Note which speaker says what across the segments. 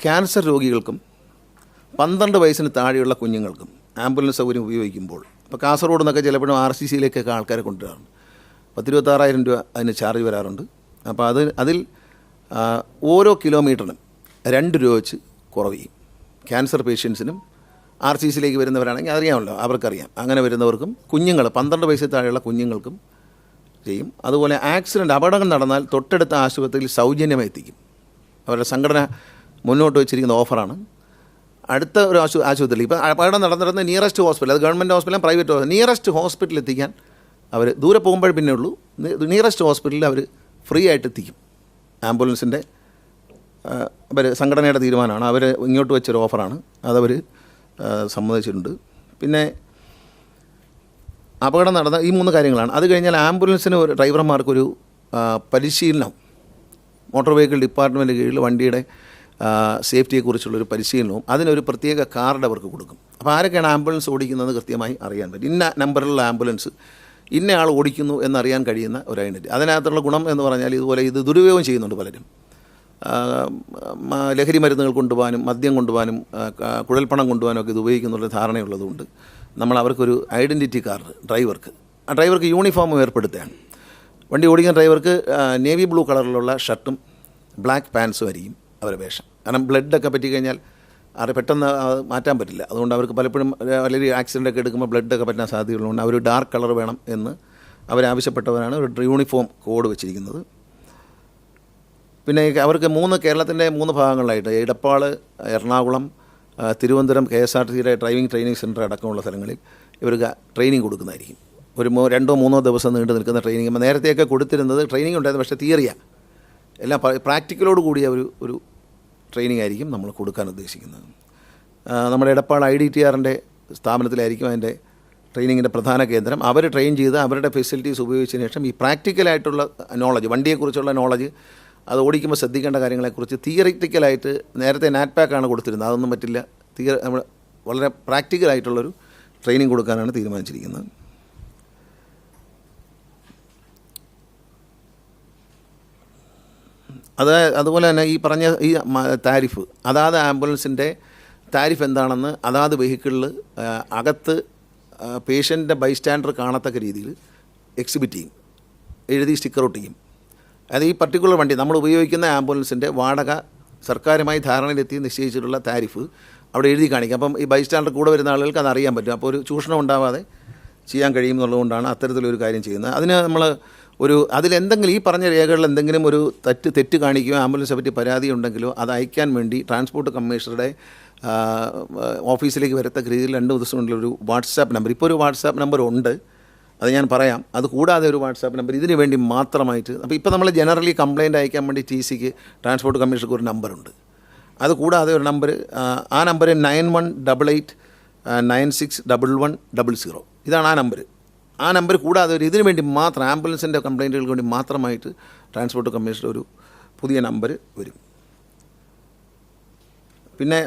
Speaker 1: Cancer രോഗികൾക്കും 12 വയസ്സിന് താഴെയുള്ള കുഞ്ഞുങ്ങൾക്കും ആംബുലൻസ് സൗകര്യം ഉപയോഗിക്കുമ്പോൾ ഇപ്പോൾ കാസർഗോഡ് നിന്നൊക്കെ ചിലപ്പോഴും RCCയിലേക്കൊക്കെ ആൾക്കാരെ കൊണ്ടുവരാറുണ്ട്. 10-26,000 രൂപ അതിന് ചാർജ് വരാറുണ്ട്. അപ്പോൾ അതിൽ ഓരോ കിലോമീറ്ററിനും 2 രൂപ വെച്ച് കുറവ് ചെയ്യും. ക്യാൻസർ പേഷ്യൻസിനും RCCയിലേക്ക് വരുന്നവരാണെങ്കിൽ അറിയാമല്ലോ, അവർക്കറിയാം. അങ്ങനെ വരുന്നവർക്കും കുഞ്ഞുങ്ങൾ 12 വയസ്സിൽ താഴെയുള്ള കുഞ്ഞുങ്ങൾക്കും ചെയ്യും. അതുപോലെ അപകടങ്ങൾ നടന്നാൽ തൊട്ടടുത്ത ആശുപത്രിയിൽ സൗജന്യമായി എത്തിക്കും. അവരുടെ സംഘടന മുന്നോട്ട് വെച്ചിരിക്കുന്ന ഓഫറാണ്. അടുത്ത ഒരു ആശുപത്രിയിൽ ഇപ്പോൾ അപകടം നടന്നിരുന്ന നിയറസ്റ്റ് ഹോസ്പിറ്റൽ, അത് ഗവൺമെൻറ് ഹോസ്പിറ്റലും പ്രൈവറ്റ് ഹോസ്പിറ്റൽ, നിയറസ്റ്റ് ഹോസ്പിറ്റലിൽ എത്തിക്കാൻ അവർ ദൂരെ പോകുമ്പോൾ പിന്നെ ഉള്ളൂ. നിയറസ്റ്റ് ഹോസ്പിറ്റലിൽ അവർ ഫ്രീ ആയിട്ട് എത്തിക്കും. ആംബുലൻസിൻ്റെ സംഘടനയുടെ തീരുമാനമാണ്. അവർ ഇങ്ങോട്ട് വെച്ചൊരു ഓഫറാണ്, അതവർ സമ്മതിച്ചിട്ടുണ്ട്. പിന്നെ അപകടം നടന്ന ഈ 3 കാര്യങ്ങളാണ്. അത് കഴിഞ്ഞാൽ ആംബുലൻസിന് ഡ്രൈവർമാർക്കൊരു പരിശീലനം മോട്ടോർ വെഹിക്കിൾ ഡിപ്പാർട്ട്മെൻറ്റ് കീഴിൽ വണ്ടിയുടെ സേഫ്റ്റിയെക്കുറിച്ചുള്ളൊരു പരിശീലനവും അതിനൊരു പ്രത്യേക കാർഡ് അവർക്ക് കൊടുക്കും. അപ്പോൾ ആരൊക്കെയാണ് ആംബുലൻസ് ഓടിക്കുന്നത് കൃത്യമായി അറിയാൻ പറ്റും. ഇന്ന നമ്പറിലുള്ള ആംബുലൻസ് ഇന്ന ആൾ ഓടിക്കുന്നു എന്നറിയാൻ കഴിയുന്ന ഒരു ഐഡൻറ്റിറ്റി. അതിനകത്തുള്ള ഗുണം എന്ന് പറഞ്ഞാൽ ഇത് ദുരുപയോഗം ചെയ്യുന്നുണ്ട് പലരും. ലഹരി മരുന്നുകൾ കൊണ്ടുപോകാനും മദ്യം കൊണ്ടുപോകാനും കുഴൽപ്പണം കൊണ്ടുപോകാനും ഒക്കെ ഇത് ഉപയോഗിക്കുന്നുള്ള ധാരണയുള്ളതുകൊണ്ട് നമ്മൾ അവർക്കൊരു ഐഡൻറ്റിറ്റി കാർഡ് ആ ഡ്രൈവർക്ക് യൂണിഫോം ഏർപ്പെടുത്തുകയാണ്. വണ്ടി ഓടിക്കുന്ന ഡ്രൈവർക്ക് നേവി ബ്ലൂ കളറിലുള്ള ഷർട്ടും ബ്ലാക്ക് പാൻസും ആയിരിക്കും അവരുടെ വേഷം. കാരണം ബ്ലഡൊക്കെ പറ്റിക്കഴിഞ്ഞാൽ അത് പെട്ടെന്ന് മാറ്റാൻ പറ്റില്ല. അതുകൊണ്ട് അവർക്ക് പലപ്പോഴും വലിയ ആക്സിഡൻ്റൊക്കെ എടുക്കുമ്പോൾ ബ്ലഡൊക്കെ പറ്റാൻ സാധ്യതയുള്ളതുകൊണ്ട് അവർ ഡാർക്ക് കളർ വേണം എന്ന് അവരാവശ്യപ്പെട്ടവരാണ് ഒരു യൂണിഫോം കോഡ് വെച്ചിരിക്കുന്നത്. പിന്നെ അവർക്ക് കേരളത്തിൻ്റെ 3 ഭാഗങ്ങളിലായിട്ട് എടപ്പാൾ, എറണാകുളം, തിരുവനന്തപുരം KSRTCയുടെ ട്രെയിനിങ് സെൻറ്റർ അടക്കമുള്ള സ്ഥലങ്ങളിൽ ഇവർക്ക് ട്രെയിനിങ് കൊടുക്കുന്നതായിരിക്കും. ഒരു 2-3 ദിവസം നീണ്ടു നിൽക്കുന്ന ട്രെയിനിങ്. നേരത്തെയൊക്കെ കൊടുത്തിരുന്നത് ട്രെയിനിങ് ഉണ്ടായിരുന്നു, പക്ഷേ തിയറിയാണ്. എല്ലാം പ്രാക്ടിക്കലോട് കൂടിയ ഒരു ട്രെയിനിങ് ആയിരിക്കും നമ്മൾ കൊടുക്കാൻ ഉദ്ദേശിക്കുന്നത്. നമ്മുടെ എടപ്പാൾ IDTRൻ്റെ സ്ഥാപനത്തിലായിരിക്കും അതിൻ്റെ ട്രെയിനിങ്ങിൻ്റെ പ്രധാന കേന്ദ്രം. അവർ ട്രെയിൻ ചെയ്ത് അവരുടെ ഫെസിലിറ്റീസ് ഉപയോഗിച്ചതിന് ശേഷം ഈ പ്രാക്ടിക്കലായിട്ടുള്ള നോളജ്, വണ്ടിയെക്കുറിച്ചുള്ള നോളജ്, അത് ഓടിക്കുമ്പോൾ ശ്രദ്ധിക്കേണ്ട കാര്യങ്ങളെക്കുറിച്ച് തിയറിറ്റിക്കലായിട്ട് നേരത്തെ നാറ്റ്പാക്കാണ് കൊടുത്തിരുന്നത്. അതൊന്നും പറ്റില്ല. നമ്മൾ വളരെ പ്രാക്ടിക്കലായിട്ടുള്ളൊരു ട്രെയിനിങ് കൊടുക്കാനാണ് തീരുമാനിച്ചിരിക്കുന്നത്. അതുപോലെ തന്നെ ഈ പറഞ്ഞ ഈ താരിഫ്, അതാത് ആംബുലൻസിൻ്റെ താരിഫ് എന്താണെന്ന് അതാത് വെഹിക്കിളിൽ അകത്ത് പേഷ്യൻ്റെ ബൈസ്റ്റാൻഡർ കാണത്തക്ക രീതിയിൽ എക്സിബിറ്റ് ചെയ്യും, എഴുതി സ്റ്റിക്കർ ഒട്ടിക്കും. അത് ഈ പർട്ടിക്കുലർ വണ്ടി നമ്മൾ ഉപയോഗിക്കുന്ന ആംബുലൻസിൻ്റെ വാടക സർക്കാരുമായി ധാരണയിലെത്തി നിശ്ചയിച്ചിട്ടുള്ള താരിഫ് അവിടെ എഴുതി കാണിക്കും. അപ്പം ഈ ബൈസ്റ്റാൻഡർ കൂടെ വരുന്ന ആളുകൾക്ക് അത് അറിയാൻ പറ്റും. അപ്പോൾ ഒരു ചൂഷണം ഉണ്ടാവാതെ ചെയ്യാൻ കഴിയും എന്നുള്ളതുകൊണ്ടാണ് അത്തരത്തിലൊരു കാര്യം ചെയ്യുന്നത്. അതിന് നമ്മൾ അതിലെന്തെങ്കിലും ഈ പറഞ്ഞ രേഖകളിൽ എന്തെങ്കിലും ഒരു തെറ്റ് കാണിക്കുകയോ ആംബുലൻസിനെ പറ്റി പരാതി ഉണ്ടെങ്കിലോ അത് അയക്കാൻ വേണ്ടി ട്രാൻസ്പോർട്ട് കമ്മീഷണറുടെ ഓഫീസിലേക്ക് വരത്തക്ക രീതിയിൽ 2 ദിവസമുള്ളൊരു വാട്സാപ്പ് നമ്പർ, ഇപ്പോൾ ഒരു വാട്സാപ്പ് നമ്പർ ഉണ്ട്, അത് ഞാൻ പറയാം. അത് കൂടാതെ ഒരു വാട്സാപ്പ് നമ്പർ ഇതിന് വേണ്ടി മാത്രമായിട്ട്. അപ്പോൾ ഇപ്പോൾ നമ്മൾ ജനറലി കംപ്ലയിൻറ്റ് അയക്കാൻ വേണ്ടി TCക്ക് ട്രാൻസ്പോർട്ട് കമ്മീഷണർക്ക് ഒരു നമ്പറുണ്ട്. അത് കൂടാതെ ഒരു നമ്പർ, ആ നമ്പർ 9188961100. ഇതാണ് ആ നമ്പർ. ആ നമ്പർ കൂടാതെ ഇതിനു വേണ്ടി മാത്രം ആംബുലൻസിൻ്റെ കംപ്ലയിൻറ്റുകൾക്ക് വേണ്ടി മാത്രമായിട്ട് ട്രാൻസ്പോർട്ട് കമ്മീഷണർ ഒരു പുതിയ നമ്പർ വരും. പിന്നെ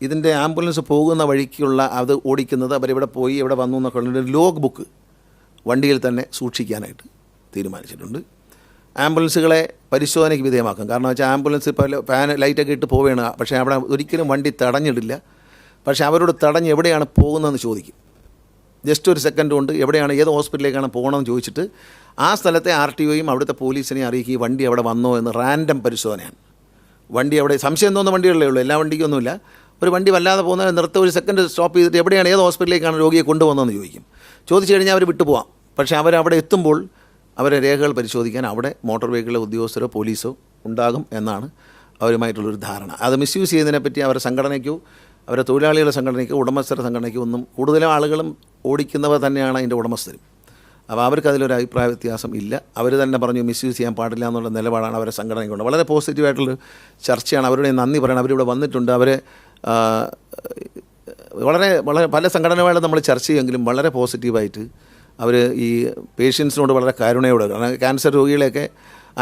Speaker 1: ഇതിൻ്റെ ആംബുലൻസ് പോകുന്ന വഴിക്കുള്ള അത് ഓടിക്കുന്നത് അവരെവിടെ പോയി എവിടെ വന്നു എന്നൊക്കെ ഉള്ളൊരു ലോഗ് ബുക്ക് വണ്ടിയിൽ തന്നെ സൂക്ഷിക്കാനായിട്ട് തീരുമാനിച്ചിട്ടുണ്ട്. ആംബുലൻസുകളെ പരിശോധനയ്ക്ക് വിധേയമാക്കും. കാരണം വെച്ചാൽ ആംബുലൻസ് ഇപ്പോൾ ലൈറ്റൊക്കെ ഇട്ട് പോവുകയാണ്, പക്ഷേ അവിടെ ഒരിക്കലും വണ്ടി തടഞ്ഞിടില്ല. പക്ഷേ അവരോട് തടഞ്ഞ് എവിടെയാണ് പോകുന്നതെന്ന് ചോദിക്കും. ജസ്റ്റ് ഒരു സെക്കൻഡ് കൊണ്ട് എവിടെയാണ്, ഏത് ഹോസ്പിറ്റലിലേക്കാണ് പോകണമെന്ന് ചോദിച്ചിട്ട് ആ സ്ഥലത്തെ RTOയും അവിടുത്തെ പോലീസിനെയും അറിയിക്കുക വണ്ടി അവിടെ വന്നോ എന്ന്. റാൻഡം പരിശോധനയാണ്. വണ്ടി അവിടെ സംശയം തോന്നുന്ന വണ്ടികളേ ഉള്ളൂ, എല്ലാ വണ്ടിക്കൊന്നുമില്ല. ഒരു വണ്ടി വല്ലാതെ പോകുന്നതിന് ഒരു സെക്കൻഡ് സ്റ്റോപ്പ് ചെയ്തിട്ട് എവിടെയാണ്, ഏത് ഹോസ്പിറ്റലിലേക്കാണ് രോഗിയെ കൊണ്ടുപോകുന്നതെന്ന് ചോദിക്കും. ചോദിച്ചു കഴിഞ്ഞാൽ അവർ വിട്ടുപോകാം. പക്ഷേ അവരവിടെ എത്തുമ്പോൾ അവരെ രേഖകൾ പരിശോധിക്കാൻ അവിടെ മോട്ടോർ വെഹിക്കിളിലെ ഉദ്യോഗസ്ഥരോ പോലീസോ ഉണ്ടാകും എന്നാണ് അവരുമായിട്ടുള്ളൊരു ധാരണ. അത് മിസ്യൂസ് ചെയ്യുന്നതിനെപ്പറ്റി അവരുടെ സംഘടനയ്ക്കോ അവരുടെ തൊഴിലാളികളുടെ സംഘടനയ്ക്കോ ഉടമസ്ഥരുടെ സംഘടനയ്ക്കോ ഒന്നും, കൂടുതലും ആളുകളും ഓടിക്കുന്നവർ തന്നെയാണ് അതിൻ്റെ ഉടമസ്ഥരും. അപ്പോൾ അവർക്ക് അതിലൊരു അഭിപ്രായ വ്യത്യാസം ഇല്ല. അവർ തന്നെ പറഞ്ഞു മിസ്യൂസ് ചെയ്യാൻ പാടില്ല എന്നുള്ള നിലപാടാണ് അവരുടെ സംഘടനയ്ക്കുണ്ട്. വളരെ പോസിറ്റീവായിട്ടുള്ളൊരു ചർച്ചയാണ്. അവരുടെ നന്ദി പറയണം. അവരിവിടെ വന്നിട്ടുണ്ട്. അവരെ വളരെ പല സംഘടനകളായിട്ട് നമ്മൾ ചർച്ച ചെയ്യുമെങ്കിലും വളരെ പോസിറ്റീവായിട്ട് അവർ ഈ പേഷ്യൻസിനോട് വളരെ കരുണയോടെ, കാരണം ക്യാൻസർ രോഗികളെയൊക്കെ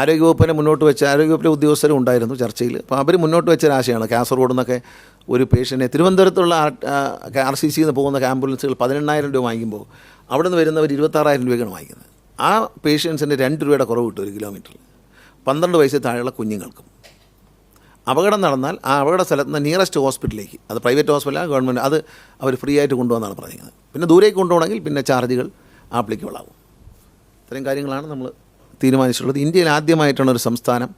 Speaker 1: ആരോഗ്യവകുപ്പിനെ മുന്നോട്ട് വെച്ച ആരോഗ്യവകുപ്പിലെ ഉദ്യോഗസ്ഥരും ഉണ്ടായിരുന്നു ചർച്ചയിൽ. അപ്പോൾ അവർ മുന്നോട്ട് വെച്ചൊരാശയമാണ് കാസർഗോഡ് നിന്നൊക്കെ ഒരു പേഷ്യൻറ്റിനെ തിരുവനന്തപുരത്തുള്ള RCCയിൽ നിന്ന് പോകുന്ന ആംബുലൻസുകൾ 18,000 രൂപ വാങ്ങിക്കുമ്പോൾ അവിടെ നിന്ന് വരുന്നവർ 26,000 രൂപയ്ക്കാണ് വാങ്ങിക്കുന്നത്. ആ പേഷ്യൻസിൻ്റെ 2 രൂപയുടെ കുറവ് കിട്ടും ഒരു കിലോമീറ്ററിൽ, 12 വയസ്സിൽ താഴെയുള്ള കുഞ്ഞുങ്ങൾക്കും. അപകടം നടന്നാൽ ആ അപകട സ്ഥലത്ത് നിന്ന് നിയറസ്റ്റ് ഹോസ്പിറ്റലിലേക്ക്, അത് പ്രൈവറ്റ് ഹോസ്പിറ്റലാണ് ഗവൺമെൻറ്, അത് അവർ ഫ്രീ ആയിട്ട് കൊണ്ടുപോകുന്നതാണ് പറയുന്നത്. പിന്നെ ദൂരേക്ക് കൊണ്ടുപോകണമെങ്കിൽ പിന്നെ ചാർജുകൾ ആപ്ലിക്കബിൾ ആവും. ഇത്രയും കാര്യങ്ങളാണ് നമ്മൾ തീരുമാനിച്ചിട്ടുള്ളത്. ഇന്ത്യയിൽ ആദ്യമായിട്ടാണ് ഒരു സംസ്ഥാനം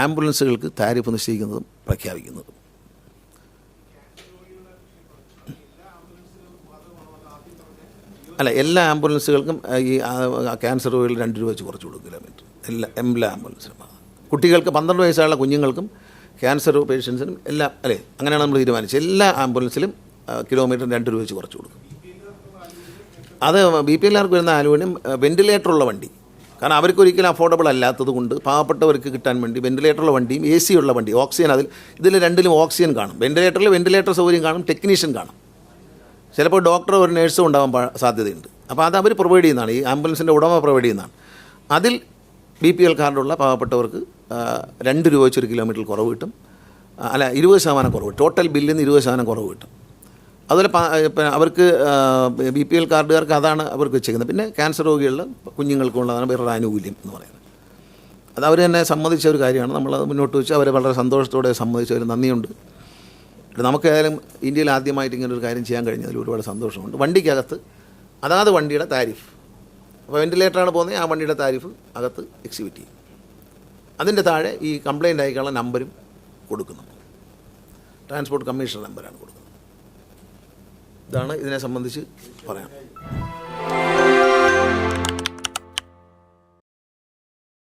Speaker 1: ആംബുലൻസുകൾക്ക് താരിഫ് നിശ്ചയിക്കുന്നതും പ്രഖ്യാപിക്കുന്നതും. അല്ല, എല്ലാ ആംബുലൻസുകൾക്കും ഈ ക്യാൻസർ ഓയിൽ 2 രൂപ വെച്ച് കുറച്ച് കൊടുക്കും കിലോമീറ്റർ, എല്ലാ ആംബുലൻസിനും. കുട്ടികൾക്ക് 12 വയസ്സുള്ള കുഞ്ഞുങ്ങൾക്കും ക്യാൻസർ പേഷ്യൻസിനും എല്ലാം, അല്ലേ, അങ്ങനെയാണ് നമ്മൾ തീരുമാനിച്ചത്. എല്ലാ ആംബുലൻസിലും കിലോമീറ്റർ 2 രൂപ വെച്ച് കുറച്ച് കൊടുക്കും. അത് BPLകാർക്ക് വരുന്ന ആനുകൂല്യം വെൻറ്റിലേറ്ററുള്ള വണ്ടി, കാരണം അവർക്ക് ഒരിക്കലും അഫോർഡബിൾ അല്ലാത്തത് കൊണ്ട് പാവപ്പെട്ടവർക്ക് കിട്ടാൻ വേണ്ടി വെൻറ്റിലേറ്ററുള്ള വണ്ടിയും AC ഉള്ള വണ്ടി, ഓക്സിജൻ, ഇതിൽ രണ്ടിലും ഓക്സിജൻ കാണും. വെൻറ്റിലേറ്ററിൽ വെൻറ്റിലേറ്റർ സൗകര്യം കാണും, ടെക്നീഷ്യൻ കാണും, ചിലപ്പോൾ ഡോക്ടറോ ഒരു നേഴ്സും ഉണ്ടാവാൻ സാധ്യതയുണ്ട്. അപ്പോൾ അത് അവർ പ്രൊവൈഡ് ചെയ്യുന്നതാണ്, ഈ ആംബുലൻസിൻ്റെ ഉടമ പ്രൊവൈഡ് ചെയ്യുന്നതാണ്. അതിൽ BPL കാർഡുള്ള പാവപ്പെട്ടവർക്ക് 2 രൂപ വെച്ചൊരു കിലോമീറ്ററിൽ കുറവ് കിട്ടും, അല്ല 20% കുറവ്, ടോട്ടൽ ബില്ലിൽ നിന്ന് 20% കുറവ് കിട്ടും. അതുപോലെ അവർക്ക് BPL കാർഡുകാർക്ക് അതാണ് അവർക്ക് വെച്ചേക്കുന്നത്. പിന്നെ ക്യാൻസർ രോഗികളിൽ കുഞ്ഞുങ്ങൾക്കുള്ളതാണ് വേറൊരു ആനുകൂല്യം എന്ന് പറയുന്നത്. അത് അവർ തന്നെ സമ്മതിച്ച ഒരു കാര്യമാണ്. നമ്മളത് മുന്നോട്ട് വെച്ച് അവരെ വളരെ സന്തോഷത്തോടെ സമ്മതിച്ചവർ നന്ദിയുണ്ട്. നമുക്കേതായാലും ഇന്ത്യയിൽ ആദ്യമായിട്ട് ഇങ്ങനെ ഒരു കാര്യം ചെയ്യാൻ കഴിഞ്ഞതിൽ ഒരുപാട് സന്തോഷമുണ്ട്. വണ്ടിക്കകത്ത് അതാത് വണ്ടിയുടെ താരിഫ്, അപ്പോൾ വെൻറ്റിലേറ്ററാണ് പോകുന്നത്, ആ വണ്ടിയുടെ താരിഫ് അകത്ത് എക്സിബിറ്റ് ചെയ്യും. അതിൻ്റെ താഴെ ഈ കംപ്ലയിൻ്റ് ആയിക്കുള്ള നമ്പരും കൊടുക്കുന്നു, ട്രാൻസ്പോർട്ട് കമ്മീഷണർ നമ്പറാണ് കൊടുക്കുന്നത്. ഇതാണ് ഇതിനെ സംബന്ധിച്ച് പറയാം.